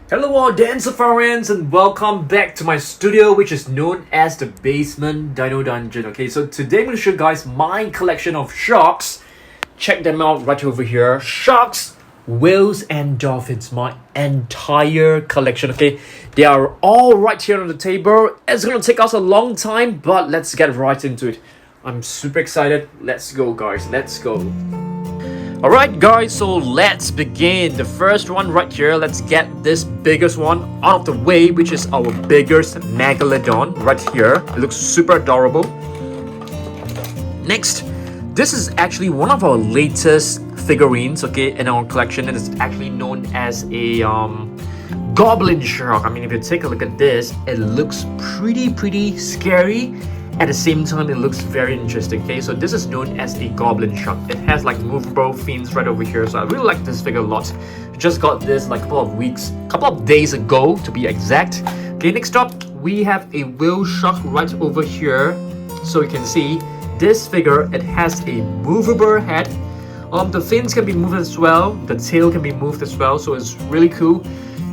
Hello all Dancefarians and welcome back to my studio, which is known as the Basement Dino Dungeon. Okay, so today I'm going to show you guys my collection of sharks. Check them out right over here. Sharks, whales and dolphins. My entire collection. Okay, they are all right here on the table. It's going to take us a long time, but let's get right into it. I'm super excited. Let's go guys, let's go. Alright guys, so let's begin. The first one right here, let's get this biggest one out of the way, which is our biggest megalodon right here. It looks super adorable. Next, this is actually one of our latest figurines, okay, in our collection. It is actually known as a goblin shark. I mean, if you take a look at this, it looks pretty scary. At the same time, it looks very interesting. Okay, so this is known as a goblin shark. It has like movable fins right over here. So I really like this figure a lot. Just got this like a couple of days ago to be exact. Okay, next up we have a whale shark right over here. So you can see this figure. It has a movable head. The fins can be moved as well. The tail can be moved as well. So it's really cool.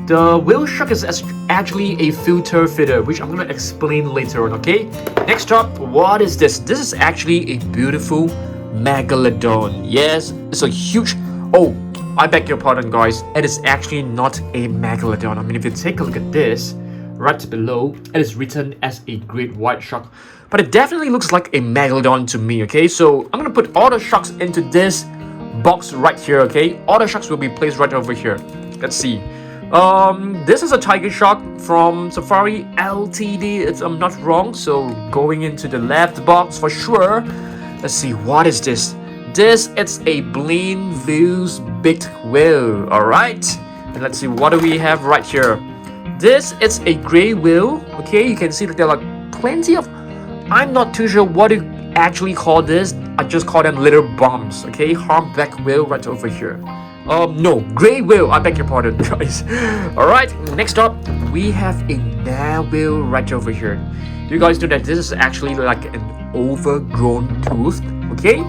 The whale shark is actually a filter feeder, which I'm going to explain later on, okay? Next up, what is this? This is actually a beautiful megalodon. Yes, it's a huge... Oh, I beg your pardon, guys. It is actually not a megalodon. I mean, if you take a look at this, right below, it is written as a great white shark. But it definitely looks like a megalodon to me, okay? So I'm going to put all the sharks into this box right here, okay? All the sharks will be placed right over here. Let's see. This is a tiger shark from Safari Ltd, if I'm not wrong. So going into the left box for sure. Let's see, what is this? This is a Blaine-Ville's big whale, alright? And let's see, what do we have right here? This is a gray whale, okay? You can see that there are like plenty of... I'm not too sure what to actually call this. I just call them little bombs, okay? Humpback whale right over here. No, gray whale, I beg your pardon, guys. Alright, next up, we have a narwhal right over here. Do you guys know that this is actually like an overgrown tooth, okay?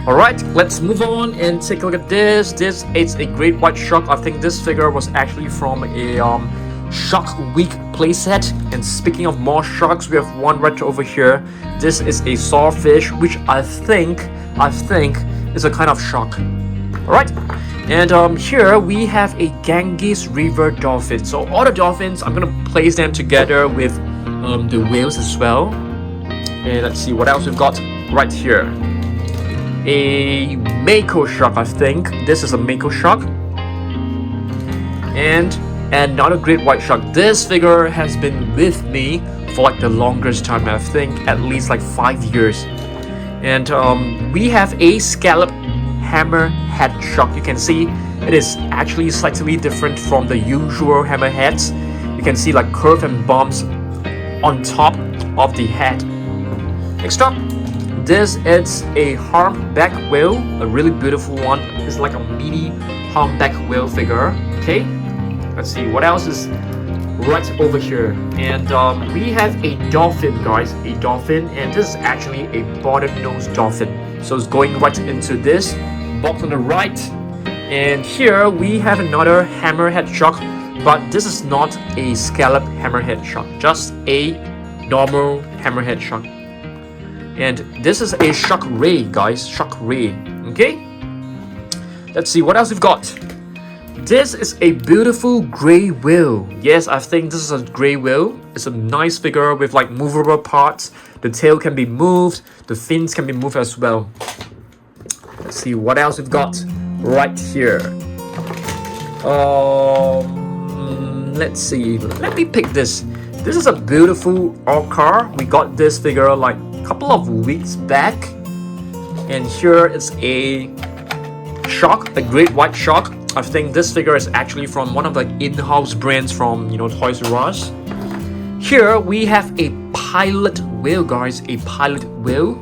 Alright, let's move on and take a look at this. This is a great white shark. I think this figure was actually from a Shark Week playset. And speaking of more sharks, we have one right over here. This is a sawfish, which I think is a kind of shark. Alright, and here we have a Ganges River dolphin. So all the dolphins, I'm gonna place them together with the whales as well. And let's see what else we've got right here. A mako shark, I think. This is a mako shark. And another great white shark. This figure has been with me for like the longest time. I think at least like 5 years. And we have a scallop hammerhead shark. You can see it is actually slightly different from the usual hammerheads. You can see like curve and bumps on top of the head. Next up, this is a humpback whale, a really beautiful one. It's like a mini humpback whale figure. Okay, let's see what else is right over here. And we have a dolphin, guys, a dolphin, and this is actually a bottlenose dolphin. So it's going right into this box on the right. And here we have another hammerhead shark, but this is not a scallop hammerhead shark, just a normal hammerhead shark. And this is a shark ray, guys, shark ray. Okay, let's see what else we've got. This is a beautiful gray whale. Yes, I think this is a gray whale. It's a nice figure with like movable parts. The tail can be moved, the fins can be moved as well. Let's see what else we've got right here. Let's see. Let me pick this. This is a beautiful orca. We got this figure like a couple of weeks back. And here is a shark, a great white shark. I think this figure is actually from one of the in-house brands from, you know, Toys R Us. Here we have a pilot whale, guys, a pilot whale.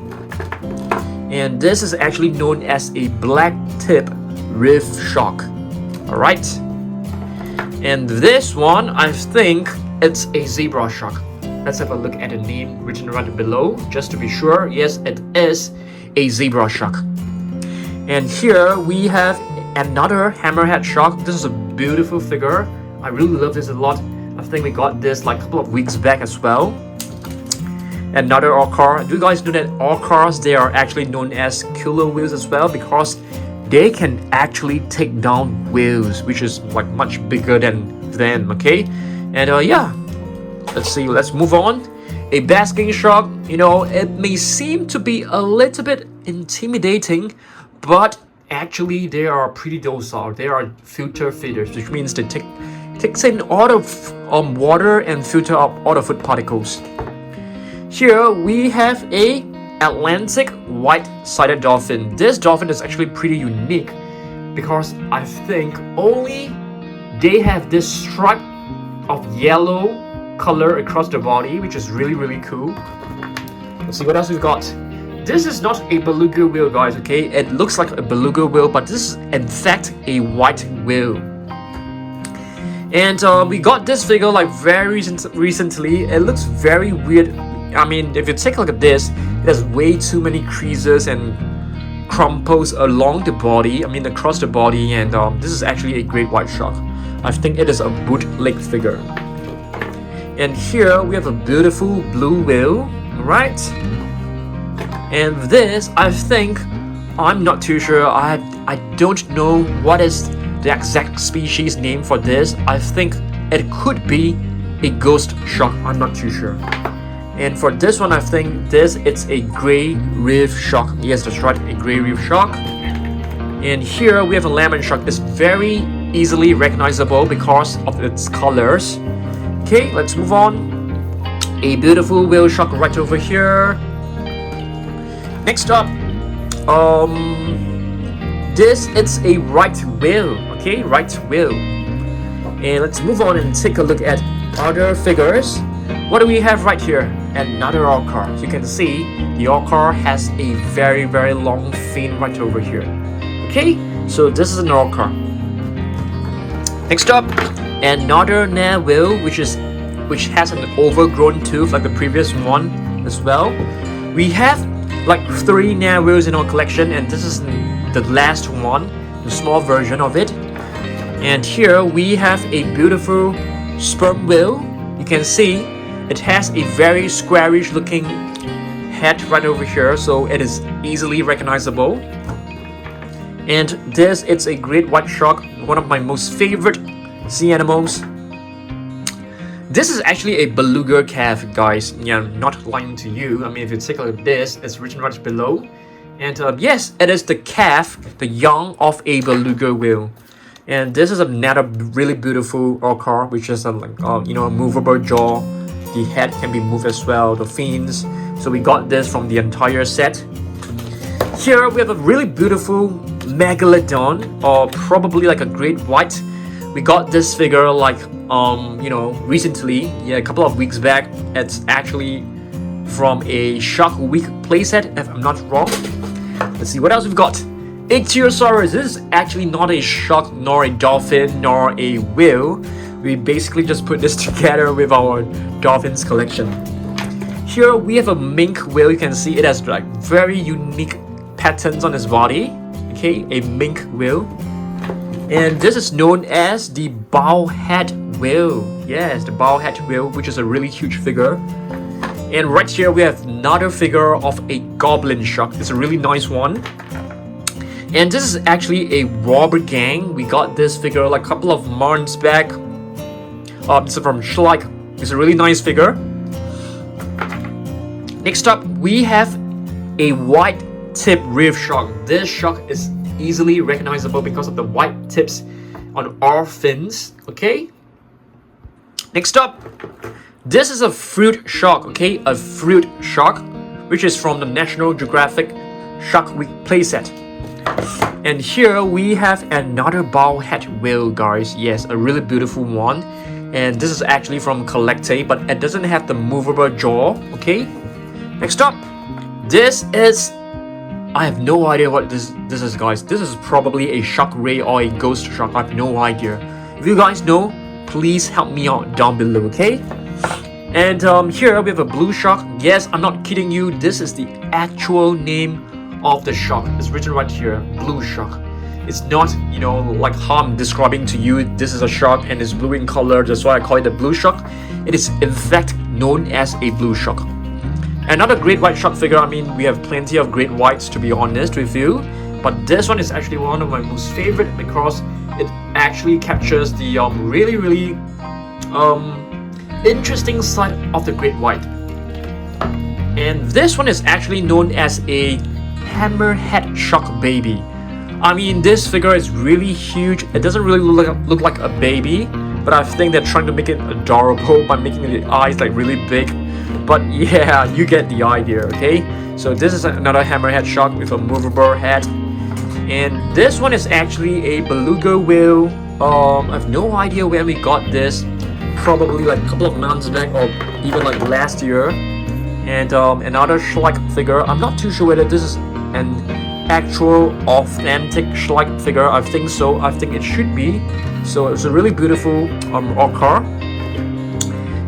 And this is actually known as a black tip reef shark. Alright. And this one, I think it's a zebra shark. Let's have a look at the name written right below, just to be sure. Yes, it is a zebra shark. And here we have another hammerhead shark. This is a beautiful figure. I really love this a lot. I think we got this like a couple of weeks back as well. Another orca. Do you guys know that orcas, they are actually known as killer whales as well, because they can actually take down whales, which is like much bigger than them, okay? And yeah, let's see, let's move on. A basking shark, you know, it may seem to be a little bit intimidating, but actually they are pretty docile. They are filter feeders, which means they takes in all of water and filter up all the food particles. Here we have a Atlantic white-sided dolphin. This dolphin is actually pretty unique because I think only they have this stripe of yellow color across the body, which is really cool. Let's see what else we've got. This is not a beluga whale, guys, okay? It looks like a beluga whale, but this is in fact a white whale. And we got this figure like very recently. It looks very weird. I mean, if you take a look at this, it has way too many creases and crumples along the body, I mean across the body, and this is actually a great white shark. I think it is a bootleg figure. And here we have a beautiful blue whale, right? And this, I think, I'm not too sure, I don't know what is the exact species name for this. I think it could be a ghost shark, I'm not too sure. And for this one, I think it's a gray reef shark. Yes, that's right, a gray reef shark. And here we have a lemon shark. It's very easily recognizable because of its colors. Okay, let's move on. A beautiful whale shark right over here. Next up, this is a right whale. Okay, right whale. And let's move on and take a look at other figures. What do we have right here? Another orca. As you can see, the orca has a very long fin right over here. Okay, so this is an orca. Next up, another narwhal, which has an overgrown tooth like the previous one as well. We have like 3 narwhals in our collection, and this is the last one, the small version of it. And here we have a beautiful sperm whale. You can see it has a very squarish looking head right over here, so it is easily recognizable. And this, it's a great white shark, one of my most favorite sea animals. This is actually a beluga calf, guys. Yeah, not lying to you. I mean, if you take a look at this, it's written right below. And yes, it is the calf, the young of a beluga whale. And this is another really beautiful orca, which is a movable jaw. The head can be moved as well, the fins. So we got this from the entire set. Here we have a really beautiful megalodon, or probably like a great white. We got this figure like recently, a couple of weeks back. It's actually from a Shark Week playset, if I'm not wrong. Let's see what else we've got. Ichthyosaurus. This is actually not a shark, nor a dolphin, nor a whale. We basically just put this together with our dolphins collection. Here we have a mink whale. You can see it has like very unique patterns on its body. Okay, a mink whale. And this is known as the bowhead whale. Yes, the bowhead whale, which is a really huge figure. And right here we have another figure of a goblin shark. It's a really nice one. And this is actually a robber gang. We got this figure like a couple of months back. This is from Schleich. It's a really nice figure. Next up, we have a white tip reef shark. This shark is easily recognizable because of the white tips on all fins. Okay. Next up, this is a fruit shark. Okay, a fruit shark, which is from the National Geographic Shark Week playset. And here we have another bowhead whale, guys. Yes, a really beautiful one. And this is actually from Collecte, but it doesn't have the movable jaw. Okay. Next up, this is, I have no idea what this is, guys. This is probably a shark ray or a ghost shark. I have no idea. If you guys know, please help me out down below, okay? And here we have a blue shark. Yes, I'm not kidding you. This is the actual name of the shark. It's written right here, blue shark. It's not, you know, like how I'm describing to you, this is a shark and it's blue in color, that's why I call it a blue shark. It is in fact known as a blue shark. Another great white shark figure, I mean, we have plenty of great whites to be honest with you, but this one is actually one of my most favorite because it actually captures the really interesting side of the great white. And this one is actually known as a hammerhead shark baby. I mean, this figure is really huge. It doesn't really look like a baby, but I think they're trying to make it adorable by making the eyes like really big. But yeah, you get the idea, okay? So this is another hammerhead shark with a movable head. And this one is actually a beluga whale. I have no idea when we got this. Probably like a couple of months back or even like last year. And another Schleich figure. I'm not too sure whether this is an actual authentic Schleich figure. I think so. I think it should be. So it's a really beautiful Orca.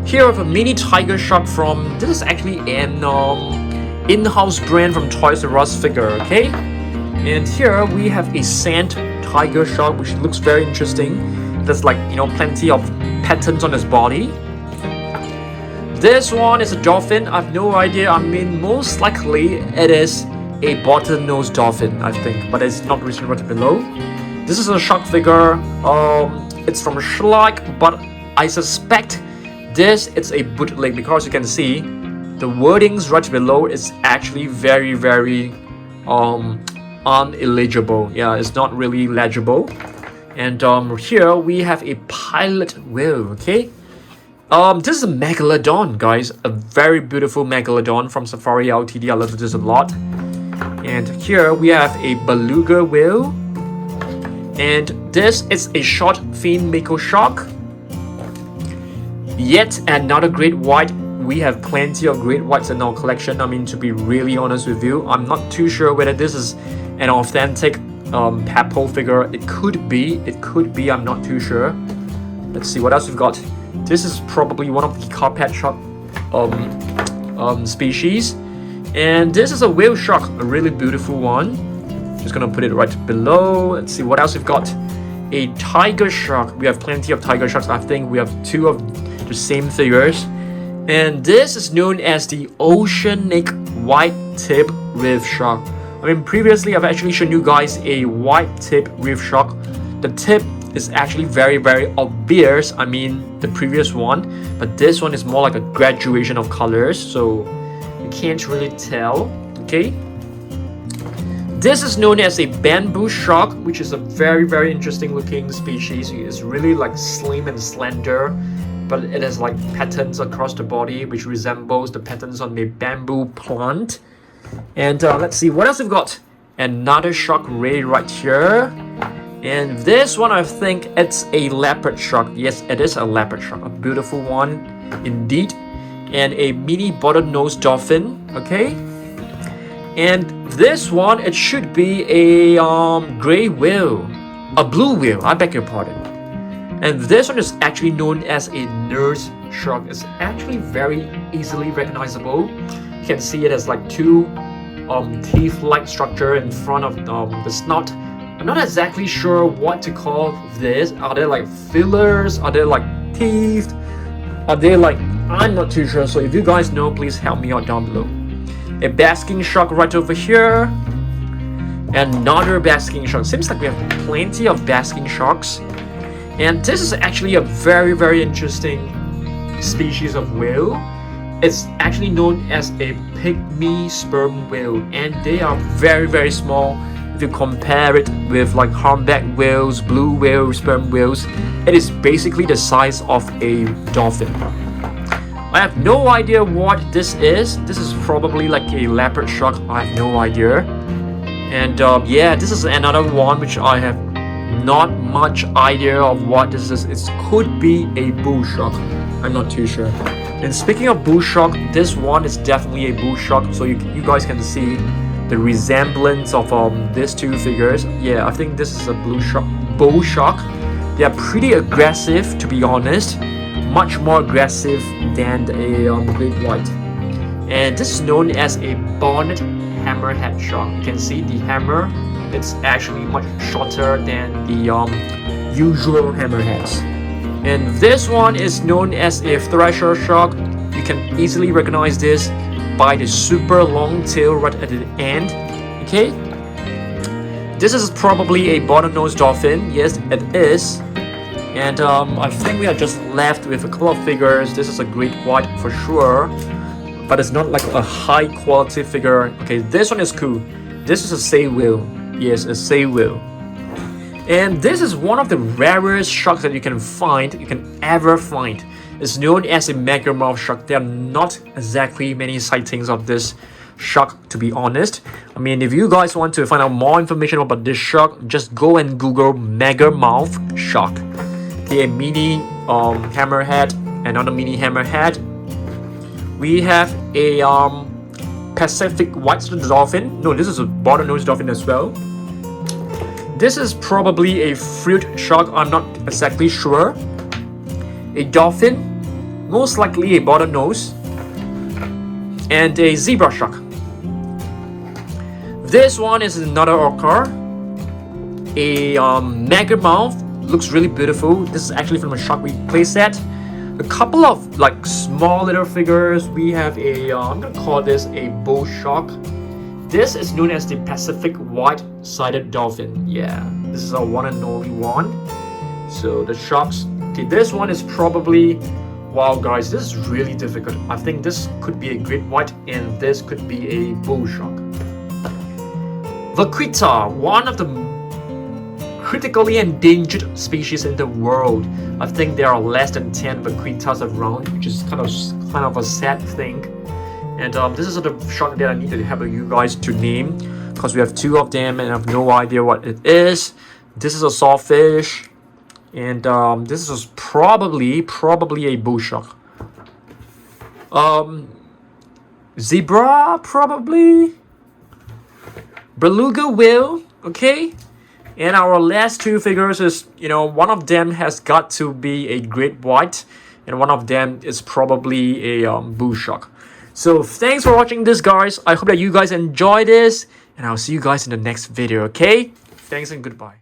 Here I have a mini tiger shark from, this is actually an in-house brand from Toys R Us figure, okay? And here we have a sand tiger shark, which looks very interesting. There's like, you know, plenty of patterns on his body. This one is a dolphin. I have no idea. I mean, most likely it is a bottlenose dolphin, I think, but it's not written right below. This is a shark figure. It's from Schleich, but I suspect this is a bootleg because you can see the wordings right below is actually very unillegible. Yeah, it's not really legible. And here we have a pilot whale, okay? This is a megalodon, guys. A very beautiful megalodon from Safari Ltd. I love this a lot. And here we have a beluga whale. And this is a short fin mako shark. Yet another great white. We have plenty of great whites in our collection. I mean, to be really honest with you, I'm not too sure whether this is an authentic Papo figure. It could be, I'm not too sure. Let's see what else we've got. This is probably one of the carpet shark species. And this is a whale shark, a really beautiful one. Just gonna put it right below. Let's see what else we've got. A tiger shark. We have plenty of tiger sharks. I think we have two of the same figures. And this is known as the oceanic white tip reef shark. I mean, previously I've actually shown you guys a white tip reef shark. The tip is actually very obvious. I mean, the previous one, but this one is more like a graduation of colors, so you can't really tell. Okay. This is known as a bamboo shark, which is a very interesting looking species. It's really like slim and slender, but it has like patterns across the body which resembles the patterns on the bamboo plant. And let's see what else we've got. Another shark ray right here. And this one, I think it's a leopard shark. Yes, it is a leopard shark. A beautiful one indeed. And a mini bottlenose dolphin. Okay. And this one, it should be a gray whale. A blue whale, I beg your pardon. And this one is actually known as a nurse shark. It's actually very easily recognizable. You can see it has like two teeth-like structure in front of the snout. I'm not exactly sure what to call this. Are they like fillers? Are they like teeth? Are they like... I'm not too sure. So if you guys know, please help me out down below. A basking shark right over here. Another basking shark. Seems like we have plenty of basking sharks. And this is actually a very interesting species of whale. It's actually known as a Pygmy sperm whale, and they are very small. If you compare it with like humpback whales, blue whales, sperm whales, it is basically the size of a dolphin. I have no idea what this is. This is probably like a leopard shark. I have no idea. And yeah, this is another one which I have not much idea of what this is. It could be a bull shark. I'm not too sure. And speaking of bull shark, this one is definitely a bull shark. So you guys can see the resemblance of these two figures. Yeah, I think this is a bull shark. They are pretty aggressive, to be honest. Much more aggressive than a great white. And this is known as a bonnet hammerhead shark. You can see the hammer it's actually much shorter than the usual hammerheads. And this one is known as a thresher shark. You can easily recognize this by the super long tail right at the end. Okay, this is probably a bottlenose dolphin. Yes, it is. And I think we are just left with a couple of figures. This is a great white for sure, but it's not like a high quality figure. Okay, this one is cool. This is a sei whale. Yes, a sei whale. And this is one of the rarest sharks that you can ever find. It's known as a megamouth shark. There are not exactly many sightings of this shark, to be honest. I mean, if you guys want to find out more information about this shark, just go and Google megamouth shark. Okay, a mini hammerhead, another mini hammerhead. We have a Pacific white dolphin. No, this is a bottlenose dolphin as well. This is probably a fruit shark. I'm not exactly sure. A dolphin, most likely a bottlenose, and a zebra shark. This one is another orca. A megamouth, looks really beautiful. This is actually from a shark week playset. A couple of like small little figures. We have a I'm gonna call this a bull shark. This is known as the Pacific white-sided dolphin. Yeah, this is our one and only one. So the sharks. Okay, this one is probably, wow guys, this is really difficult. I think this could be a great white and this could be a bull shark. Vaquita, one of the critically endangered species in the world. I think there are less than 10 vaquitas around, which is kind of a sad thing. And this is the shark that I need to help you guys to name, because we have two of them and I have no idea what it is. This is a sawfish, and this is probably a bull shark. Zebra, probably. Beluga whale, okay. And our last two figures is, one of them has got to be a great white, and one of them is probably a bull shark. So thanks for watching this, guys. I hope that you guys enjoy this, and I'll see you guys in the next video, okay? Thanks and goodbye.